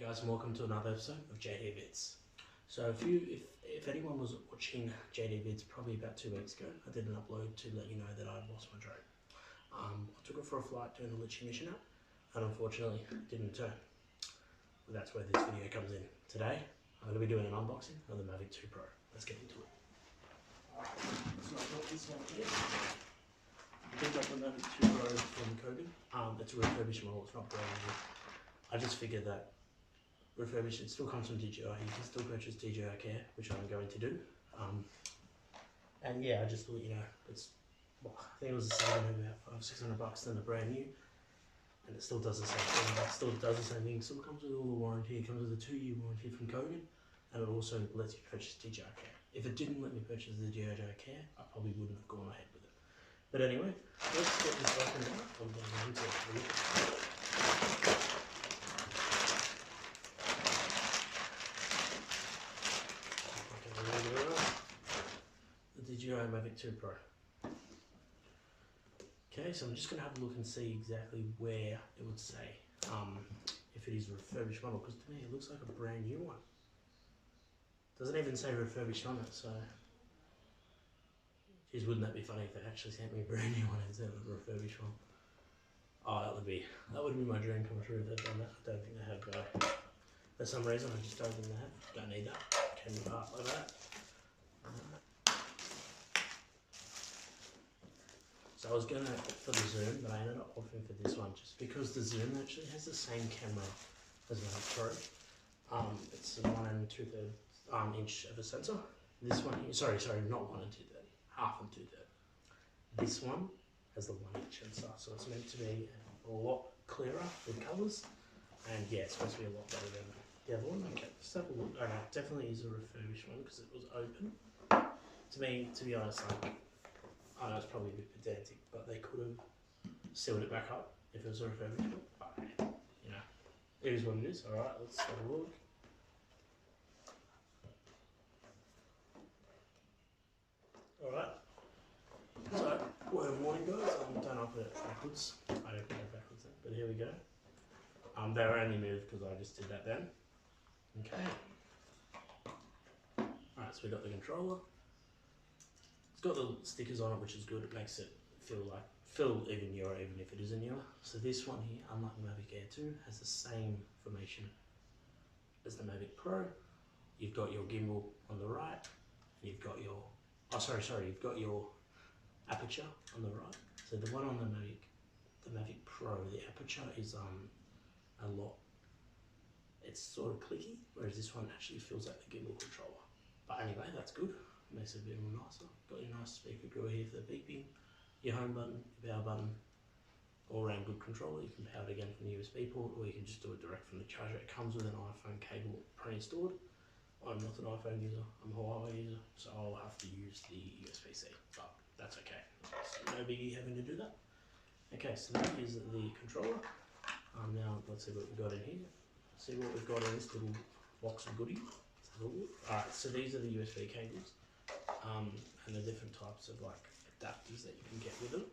guys, and welcome to another episode of JD Vids. So if anyone was watching JD Vids probably about 2 weeks ago, I did an upload to let you know that I lost my drone. I took it for a flight doing the Litchi mission app, and unfortunately it didn't return. Well, that's where this video comes in. Today I'm going to be doing an unboxing of the Mavic 2 Pro. Let's get into it. Alright, so I've got this one here. I picked up the Mavic 2 Pro from Kogan. It's a refurbished model, it's not brand new. I just figured that refurbished, it still comes from DJI. You can still purchase DJI Care, which I'm going to do. And yeah, I just thought, you know, it's, well, I think it was the same about $500-600 than the brand new, and it still does the same thing. It still does the same thing. Still comes with all the warranty. It comes with a 2-year warranty from Kogan, and it also lets you purchase DJI Care. If it didn't let me purchase the DJI Care, I probably wouldn't have gone ahead with it. But anyway, let's get this opened up. I'm going to look at it. DJI Mavic 2 Pro. Okay, so I'm just going to have a look and see exactly where it would say if it is a refurbished model, because to me it looks like a brand new one. Doesn't even say refurbished on it, so geez, wouldn't that be funny if they actually sent me a brand new one instead of a refurbished one? Oh, that would be my dream come true if they've done that. I don't think they have, though. For some reason, I just don't think they have. Don't need that. Can be part like that. So I was going to opt for the zoom, but I ended up opting for this one just because the zoom actually has the same camera as the Pro. It's a 1 2/3 inch of a sensor. This one here, sorry, not 1 2/3, half and 2/3. This one has the 1 inch sensor, so it's meant to be a lot clearer with colours, and yeah, it's supposed to be a lot better than the other one. Okay, let's have a look. Okay, it definitely is a refurbished one because it was open. To me, to be honest, like, I know it's probably a bit pedantic, but they could have sealed it back up if it was a refurbished one. But you know, it is what it is. Alright, let's have a look. Alright. So, word of warning guys, don't open it backwards. I opened it backwards then, but here we go. They were only moved because I just did that then. Okay. Alright, so we got the controller. It's got the stickers on it, which is good. It makes it feel even newer, even if it isn't newer. So this one here, unlike the Mavic Air 2, has the same formation as the Mavic Pro. You've got your gimbal on the right, and you've got your, you've got your aperture on the right. So the one on the Mavic Pro, the aperture is a lot, it's sort of clicky, whereas this one actually feels like the gimbal controller. But anyway, that's good. Makes it a bit more nicer. Got your nice speaker grill here for the beeping, your home button, your power button, all around good controller. You can power it again from the USB port, or you can just do it direct from the charger. It comes with an iPhone cable pre-installed. I'm not an iPhone user, I'm a Huawei user, so I'll have to use the USB-C, but that's okay. It's no biggie having to do that. Okay, so that is the controller. Now let's see what we've got in here. See what we've got in this little box of goodies. Alright, so these are the USB cables. And the different types of like adapters that you can get with them.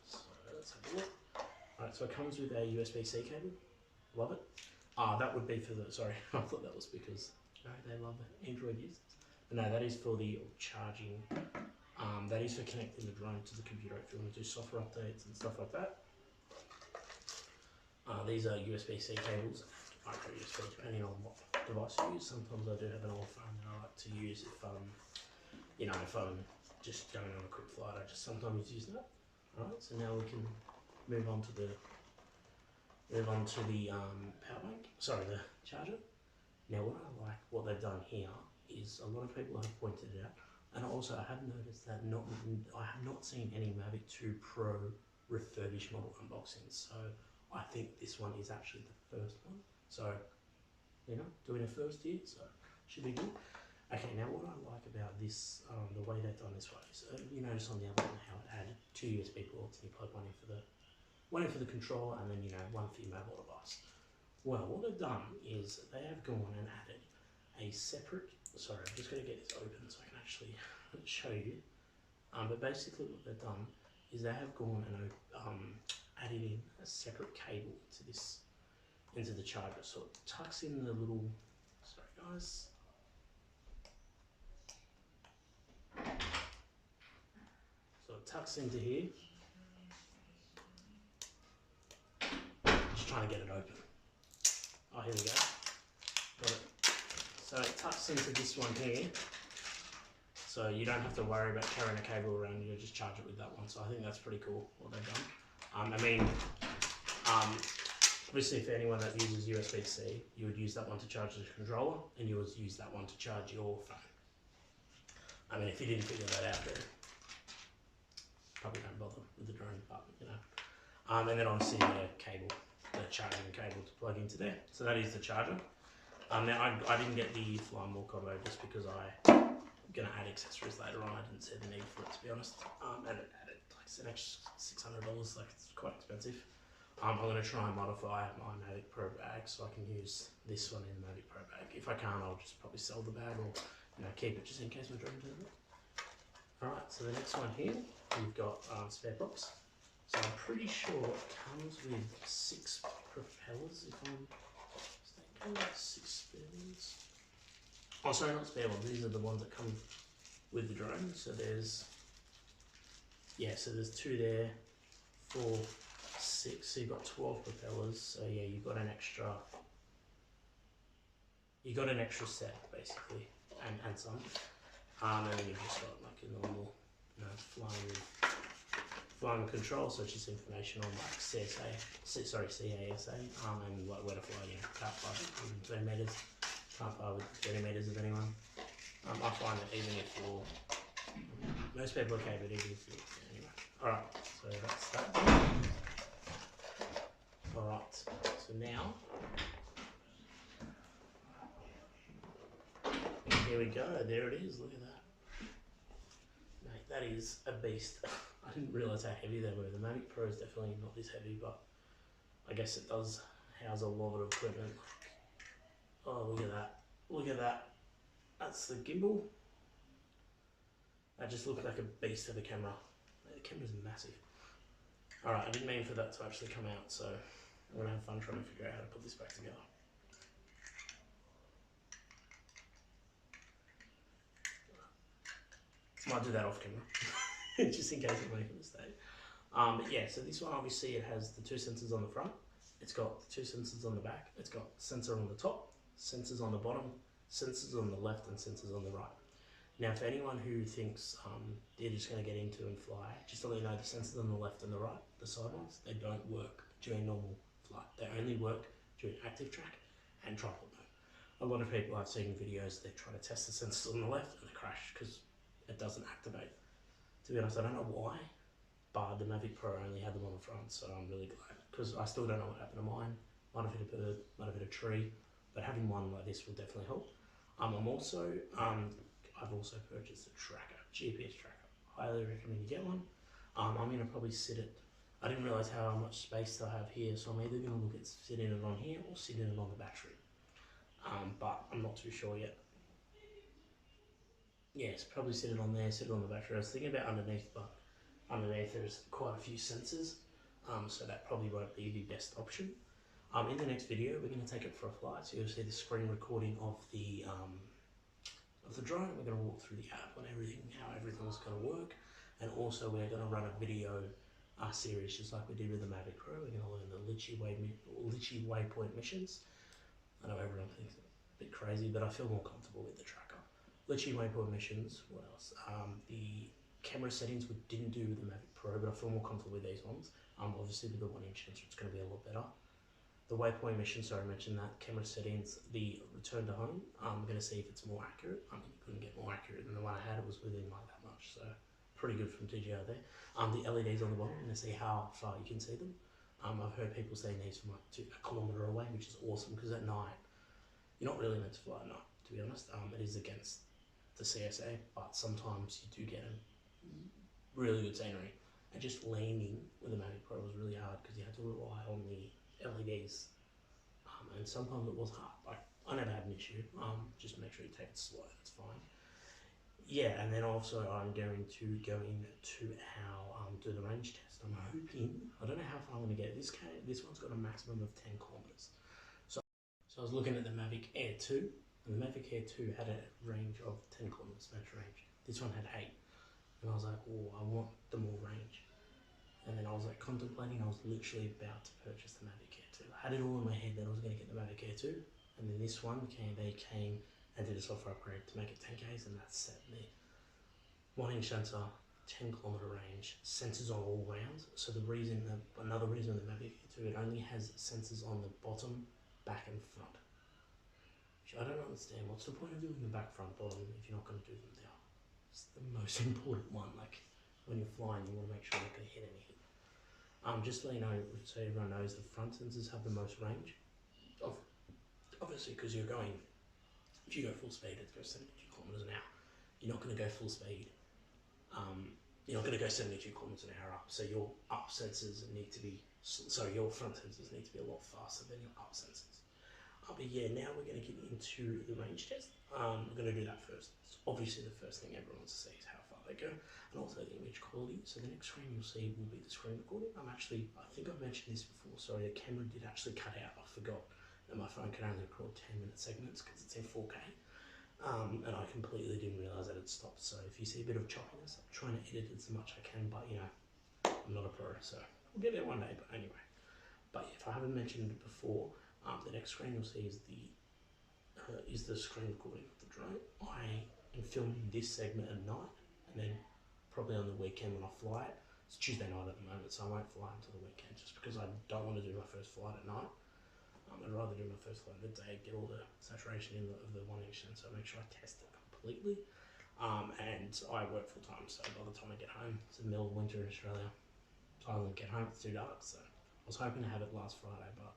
So let's have a look. Alright, so it comes with a USB-C cable. Love it. That would be for the, sorry, I thought that was because they love Android users. But no, that is for the charging. That is for connecting the drone to the computer if you want to do software updates and stuff like that. These are USB-C cables, micro USB, depending on what device you use. Sometimes I do have an old phone that I like to use if you know, if I'm just going on a quick flight, I just sometimes use that. Alright, so now we can move on to the power bank. Sorry, the charger. Now what they've done here is a lot of people have pointed it out, and also I have noticed that I have not seen any Mavic 2 Pro refurbished model unboxings. So I think this one is actually the first one. So, you know, doing a first here, so should be good. Okay, now what I like about this, the way they've done this way is, you notice on the other one how it had 2 USB ports, and you plug one in for the controller, and then, you know, one for your mobile device. Well, what they've done is they have gone and added a separate, sorry, I'm just going to get this open so I can actually show you. But basically what they've done is they have gone and added in a separate cable to this into the charger. So it tucks in the little, sorry guys. So it tucks into here. Just trying to get it open. Oh, here we go. Got it. So it tucks into this one here. So you don't have to worry about carrying a cable around, you just charge it with that one. So I think that's pretty cool what they've done. Obviously for anyone that uses USB-C, you would use that one to charge the controller and you would use that one to charge your phone. I mean, if you didn't figure that out, then probably don't bother with the drone, but you know. And then obviously the cable, the charging cable to plug into there. So that is the charger. Now I didn't get the flying wall combo just because I'm gonna add accessories later on. I didn't see the need for it, to be honest. And it added like an extra $600, like it's quite expensive. I'm gonna try and modify my Mavic Pro bag so I can use this one in the Mavic Pro bag. If I can't, I'll just probably sell the bag or keep it just in case my drone turns up. Alright, so the next one here, we've got spare props. So I'm pretty sure it comes with 6 propellers, if I'm mistaken. 6 spare ones. Oh, sorry, not spare ones. These are the ones that come with the drone. So there's, so there's 2 there, 4, 6. So you've got 12 propellers. So yeah, you've got an extra. You got an extra set basically, and some. And then you've just got like a normal, flying control, so it's just information on like CASA, and like where to fly. Can't fly with 30 meters. Can't fly with 30 meters of anyone. I find that even if you're, most people are okay, but even if you're, anyway. Alright, so that's that. Alright, so now, here we go, there it is, look at that. Mate, that is a beast. I didn't realise how heavy they were. The Mavic Pro is definitely not this heavy, but I guess it does house a lot of equipment. Oh, look at that. Look at that. That's the gimbal. That just looked like a beast of a camera. The camera's massive. Alright, I didn't mean for that to actually come out, so I'm going to have fun trying to figure out how to put this back together. Might do that off camera, just in case I make a mistake. But yeah, so this one obviously it has the 2 sensors on the front. It's got the 2 sensors on the back. It's got sensor on the top, sensors on the bottom, sensors on the left, and sensors on the right. Now, for anyone who thinks they're just going to get into and fly, just to let you know, the sensors on the left and the right, the side ones, they don't work during normal flight. They only work during active track and tripod mode. A lot of people I've seen in videos, they try to test the sensors on the left and they crash because it doesn't activate. To be honest, I don't know why, but the Mavic Pro only had them on the front, so I'm really glad, because I still don't know what happened to mine. Might have hit a bird, might have hit a tree, but having one like this will definitely help. I've also purchased a tracker, GPS tracker. Highly recommend you get one. I'm going to probably sit it. I didn't realise how much space I have here, so I'm either going to look at sitting it on here or sitting it on the battery. But I'm not too sure yet. Yes, probably sit it on there, sit it on the battery. I was thinking about underneath, but underneath there's quite a few sensors, so that probably won't be the best option. In the next video, we're going to take it for a flight, so you'll see the screen recording of the drone. We're going to walk through the app and everything, how everything's going to work, and also we're going to run a video series just like we did with the Mavic Pro. We're going to learn the Litchi waypoint missions. I know everyone thinks it's a bit crazy, but I feel more comfortable with the tracker. Litchi waypoint missions, what else? The camera settings we didn't do with the Mavic Pro, but I feel more comfortable with these ones. Obviously with the 1-inch sensor it's going to be a lot better. The waypoint mission, sorry I mentioned that, camera settings, the return to home, I'm going to see if it's more accurate. I mean, you couldn't get more accurate than the one I had, it was within like that much, so pretty good from TGI there. The LEDs on the bottom, I'm going to see how far you can see them. I've heard people saying these from like a kilometre away, which is awesome, because at night, you're not really meant to fly at night, to be honest. It is against the CSA, but sometimes you do get a really good scenery. And just landing with the Mavic Pro was really hard because you had to rely on the LEDs, and sometimes it was hard. Like, I never had an issue. Just make sure you take it slow, that's fine. Yeah, and then also I'm going to go into how do the range test. I'm hoping, I don't know how far I'm going to get. This one's got a maximum of 10 kilometers. So I was looking at the Mavic Air 2, and the Mavic Air 2 had a range of 10 kilometers battery range. This one had 8, and I was like, oh, I want the more range. And then I was like contemplating, I was literally about to purchase the Mavic Air 2. I had it all in my head that I was going to get the Mavic Air 2, and then this one they came and did a software upgrade to make it 10Ks, and that's set me. 1-inch sensor, 10 kilometer range, sensors on all rounds. So another reason the Mavic Air 2, it only has sensors on the bottom, back and front. Which I don't understand. What's the point of doing the back, front, bottom if you're not going to do them there? It's the most important one. Like when you're flying, you want to make sure you're not going to hit anything. Just to let you know, so everyone knows, the front sensors have the most range. Obviously, because you're going, if you go full speed, it goes 72 kilometers an hour. You're not going to go full speed. You're not going to go 72 kilometers an hour up. So your up sensors need to be, your front sensors need to be a lot faster than your up sensors. But yeah, now we're going to get into the range test. We're going to do that first. It's obviously the first thing everyone wants to see is how far they go, and also the image quality. So the next screen you'll see will be the screen recording. I think I've mentioned this before, sorry, the camera did actually cut out. I forgot that my phone can only record 10-minute segments because it's in 4K. And I completely didn't realise that it stopped. So if you see a bit of choppiness, I'm trying to edit it as much as I can, but you know, I'm not a pro, so we'll get there one day, but anyway. But if I haven't mentioned it before, the next screen you'll see is the screen recording of the drone. I am filming this segment at night, and then probably on the weekend when I fly it. It's Tuesday night at the moment, so I won't fly until the weekend just because I don't want to do my first flight at night. I'd rather do my first flight in the day, get all the saturation in of the 1-inch sensor, make sure I test it completely. And I work full time, so by the time I get home, it's the middle of winter in Australia. So I don't get home, it's too dark, so I was hoping to have it last Friday, but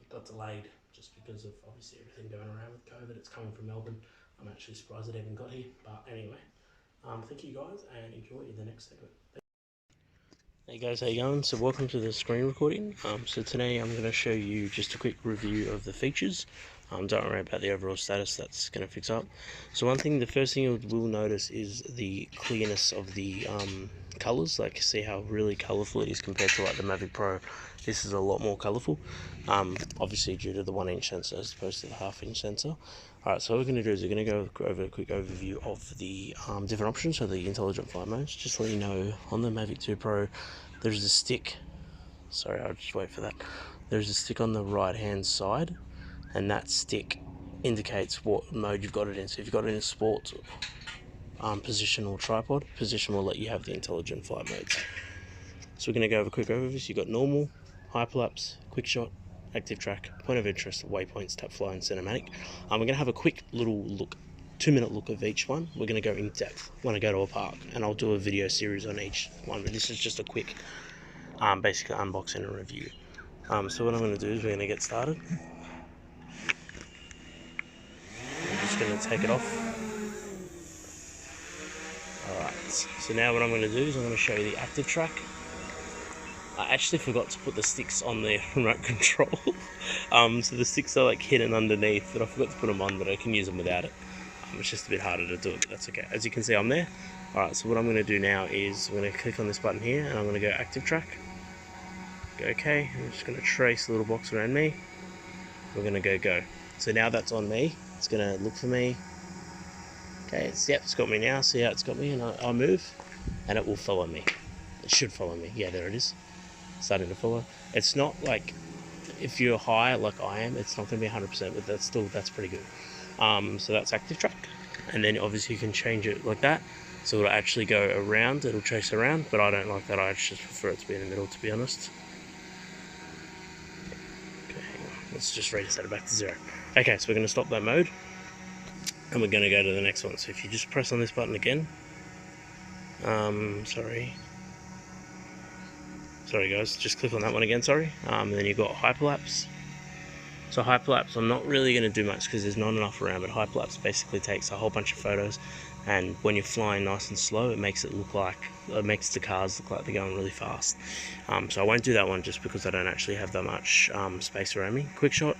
it got delayed just because of obviously everything going around with COVID. It's coming from Melbourne. I'm actually surprised it even got here, but anyway, thank you guys and enjoy the next segment. Hey guys, how you going? So welcome to the screen recording. So today I'm going to show you just a quick review of the features. Don't worry about the overall status, that's going to fix up. So the first thing you will notice is the clearness of the colours. Like, see how really colourful it is compared to like the Mavic Pro. This is a lot more colourful, obviously due to the 1-inch sensor as opposed to the 1/2-inch sensor. Alright, so what we're going to do is we're going to go over a quick overview of the different options, so the intelligent flight modes. Just to let you know, on the Mavic 2 Pro, there's a stick, sorry, I'll just wait for that. There's a stick on the right hand side, and that stick indicates what mode you've got it in. So if you've got it in sport, position or tripod, position will let you have the intelligent flight modes. So we're going to go over a quick overview. So you've got normal, hyperlapse, quick shot, active track, point of interest, waypoints, tap fly, and cinematic. We're going to have a quick little look, 2-minute look of each one. We're going to go in depth when I go to a park, and I'll do a video series on each one, but this is just a quick basically unboxing and review. So what I'm going to do is we're going to get started. I'm just going to take it off. Alright, so now what I'm going to do is I'm going to show you the active track. I actually forgot to put the sticks on the remote control. So the sticks are like hidden underneath, but I forgot to put them on, but I can use them without it. It's just a bit harder to do it, but that's okay. As you can see, I'm there. Alright, so what I'm going to do now is I'm going to click on this button here, and I'm going to go active track. Go OK. I'm just going to trace a little box around me. We're going to go. So now that's on me. It's going to look for me. Okay, it's got me now. See how it's got me, and I'll move, and it will follow me. It should follow me. Yeah, there it is. Starting to follow. It's not like, if you're high like I am, it's not going to be 100%, but that's pretty good. So that's active track, and then obviously you can change it like that, so it'll actually go around, it'll chase around, but I don't like that. I just prefer it to be in the middle, to be honest. Okay, hang on. Let's just reset it back to 0. Okay, so we're going to stop that mode, and we're going to go to the next one. So if you just press on this button again, sorry guys, just click on that one again, sorry. And then you've got hyperlapse. So hyperlapse, I'm not really going to do much because there's not enough around, but hyperlapse basically takes a whole bunch of photos, and when you're flying nice and slow, it makes the cars look like they're going really fast. So I won't do that one just because I don't actually have that much space around me. Quick shot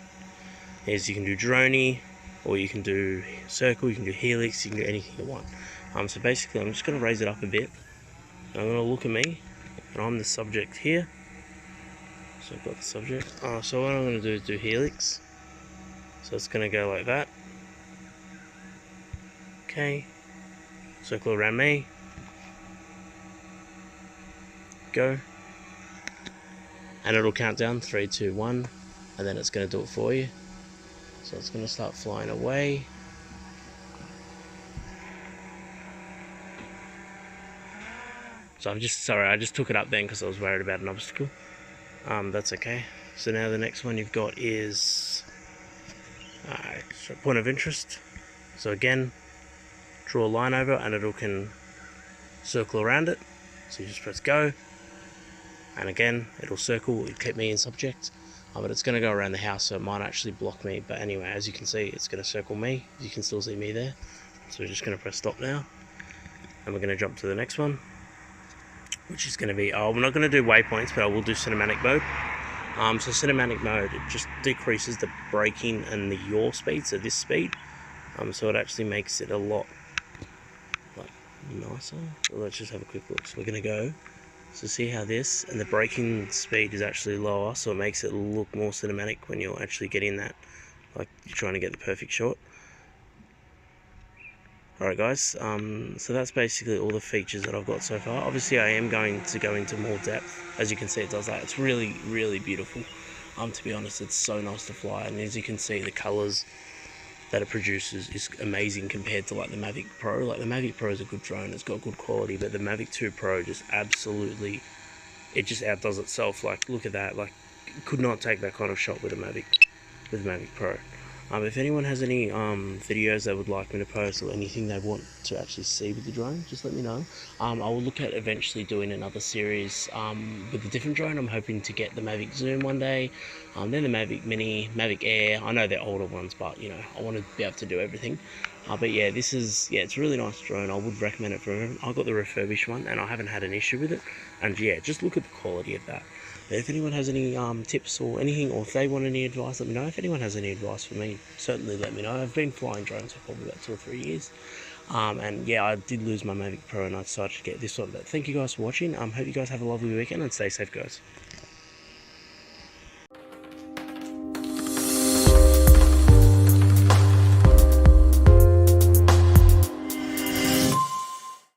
is you can do droney, or you can do circle, you can do helix, you can do anything you want. So basically I'm just going to raise it up a bit. I'm going to look at me, and I'm the subject here. So I've got the subject. So what I'm going to do is do helix. So it's going to go like that. Okay, circle around me, go, and it'll count down 3, 2, 1, and then it's going to do it for you. So it's going to start flying away. So I just took it up then because I was worried about an obstacle. That's okay. So now the next one you've got is point of interest. So again, draw a line over and it can circle around it. So you just press go, and again it'll circle, it'll keep me in subject. But it's going to go around the house, so it might actually block me. But anyway, as you can see, it's going to circle me. You can still see me there. So we're just going to press stop now, and we're going to jump to the next one, which is going to be, we're not going to do waypoints, but I will do cinematic mode. So cinematic mode, it just decreases the braking and the yaw speed, so this speed. So it actually makes it a lot nicer. So let's just have a quick look. So we're going to go. So see how this, and the braking speed is actually lower, so it makes it look more cinematic when you're actually getting that, like you're trying to get the perfect shot. Alright guys, so that's basically all the features that I've got so far. Obviously I am going to go into more depth. As you can see, it does that. It's really, really beautiful. To be honest, it's so nice to fly, and as you can see, the colours that it produces is amazing compared to like the Mavic Pro. Like the Mavic Pro is a good drone, it's got good quality, but the Mavic 2 Pro just absolutely, it just outdoes itself. Like look at that, like could not take that kind of shot with a Mavic Pro. If anyone has any videos they would like me to post, or anything they want to actually see with the drone, just let me know. I will look at eventually doing another series with a different drone. I'm hoping to get the Mavic Zoom one day, then the Mavic Mini, Mavic Air. I know they're older ones, but you know, I want to be able to do everything. But yeah, it's a really nice drone. I would recommend it for everyone. I got the refurbished one and I haven't had an issue with it. And yeah, just look at the quality of that. But if anyone has any tips or anything, or if they want any advice, let me know. If anyone has any advice for me, certainly let me know. I've been flying drones for probably about 2 or 3 years. And yeah, I did lose my Mavic Pro and I decided to get this one. But thank you guys for watching. Hope you guys have a lovely weekend and stay safe, guys.